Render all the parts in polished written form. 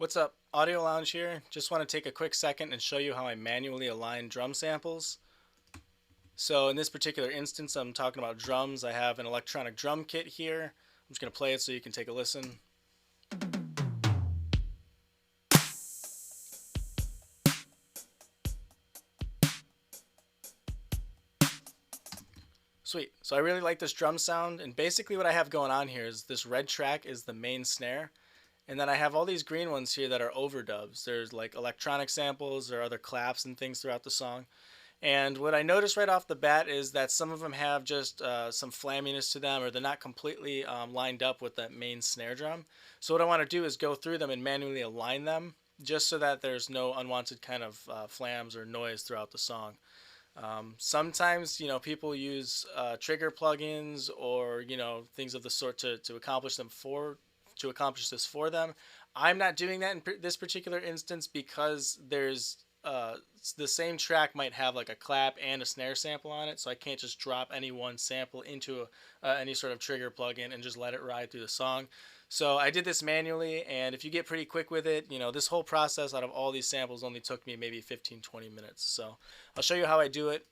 What's up? Audio Lounge here. Just want to take a quick second and show you how I manually align drum samples. So in this particular instance, I'm talking about drums. I have an electronic drum kit here. I'm just going to play it so you can take a listen. Sweet. So I really like this drum sound, and basically what I have going on here is this red track is the main snare. And then I have all these green ones here that are overdubs. There's like electronic samples or other claps and things throughout the song. And what I noticed right off the bat is that some of them have just some flamminess to them, or they're not completely lined up with that main snare drum. So what I want to do is go through them and manually align them, just so that there's no unwanted kind of flams or noise throughout the song. Sometimes, people use trigger plugins or, things of the sort to accomplish this for them. I'm not doing that in this particular instance because there's the same track might have like a clap and a snare sample on it, so I can't just drop any one sample into any sort of trigger plugin and just let it ride through the song. So I did this manually, and if you get pretty quick with it, this whole process out of all these samples only took me maybe 15-20 minutes. So I'll show you how I do it.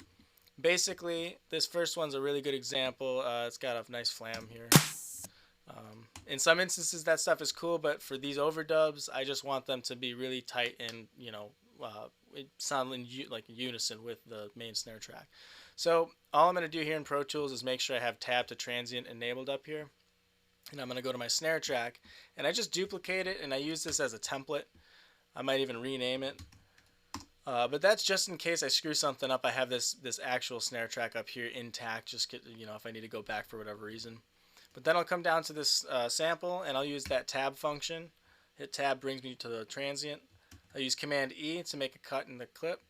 Basically, this first one's a really good example. It's got a nice flam here. In some instances that stuff is cool, but for these overdubs, I just want them to be really tight and it sound like unison with the main snare track. So all I'm going to do here in Pro Tools is make sure I have tab to transient enabled up here, and I'm going to go to my snare track and I just duplicate it, and I use this as a template. I might even rename it, but that's just in case I screw something up. I have this actual snare track up here intact, just if I need to go back for whatever reason. But then I'll come down to this sample, and I'll use that tab function. Hit tab brings me to the transient. I'll use Command E to make a cut in the clip,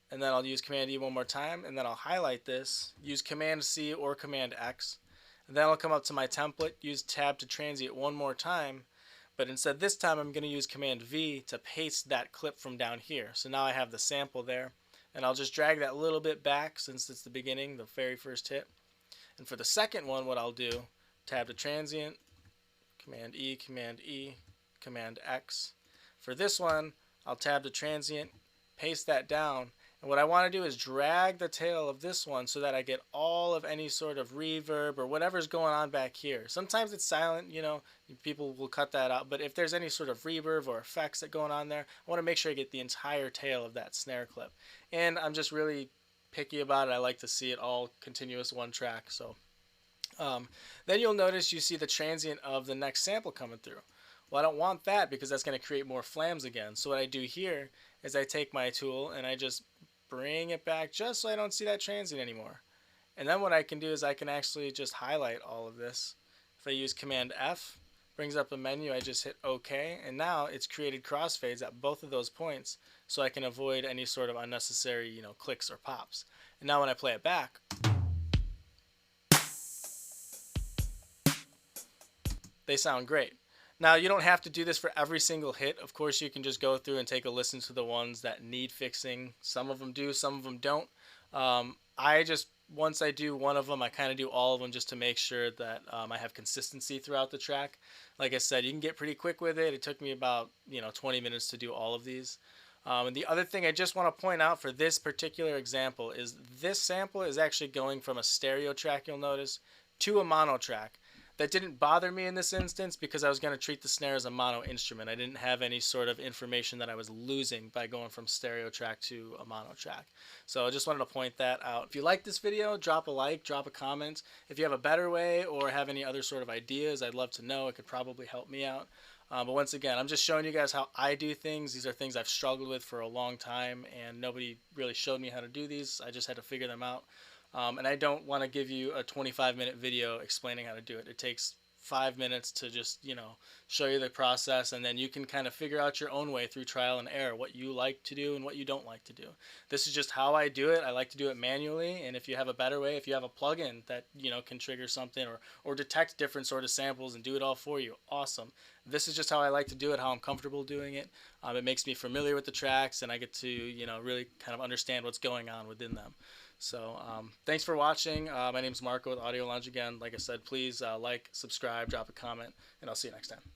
and then I'll use Command E one more time, and then I'll highlight this, use Command C or Command X, and then I'll come up to my template, use tab to transient one more time, but instead this time I'm going to use Command V to paste that clip from down here. So now I have the sample there, and I'll just drag that a little bit back since it's the beginning, the very first hit. And for the second one, what I'll do, tab to transient, Command E, Command X. For this one, I'll tab to transient, paste that down, and what I want to do is drag the tail of this one so that I get all of any sort of reverb or whatever's going on back here. Sometimes it's silent, people will cut that out, but if there's any sort of reverb or effects that going on there, I want to make sure I get the entire tail of that snare clip. And I'm just really picky about it. I like to see it all continuous one track. So then you'll notice you see the transient of the next sample coming through. Well, I don't want that because that's going to create more flams again. So what I do here is I take my tool and I just bring it back just so I don't see that transient anymore. And then what I can do is I can actually just highlight all of this. If I use Command F, brings up a menu, I just hit OK, and now it's created crossfades at both of those points so I can avoid any sort of unnecessary, clicks or pops. And now when I play it back, they sound great. Now, you don't have to do this for every single hit. Of course, you can just go through and take a listen to the ones that need fixing. Some of them do, some of them don't. Once I do one of them, I kind of do all of them just to make sure that I have consistency throughout the track. Like I said, you can get pretty quick with it. It took me about 20 minutes to do all of these. And the other thing I just want to point out for this particular example is this sample is actually going from a stereo track, you'll notice, to a mono track. That didn't bother me in this instance because I was going to treat the snare as a mono instrument. I didn't have any sort of information that I was losing by going from stereo track to a mono track. So I just wanted to point that out. If you like this video, drop a like, drop a comment. If you have a better way or have any other sort of ideas, I'd love to know. It could probably help me out. But once again, I'm just showing you guys how I do things. These are things I've struggled with for a long time, and nobody really showed me how to do these. I just had to figure them out. And I don't want to give you a 25-minute video explaining how to do it. It takes 5 minutes to just, show you the process, and then you can kind of figure out your own way through trial and error what you like to do and what you don't like to do. This is just how I do it. I like to do it manually, and if you have a better way, if you have a plugin that, can trigger something or detect different sort of samples and do it all for you, awesome. This is just how I like to do it, how I'm comfortable doing it. It makes me familiar with the tracks, and I get to, really kind of understand what's going on within them. So thanks for watching. My name is Marco with Audio Lounge again. Like I said, please like, subscribe, drop a comment, and I'll see you next time.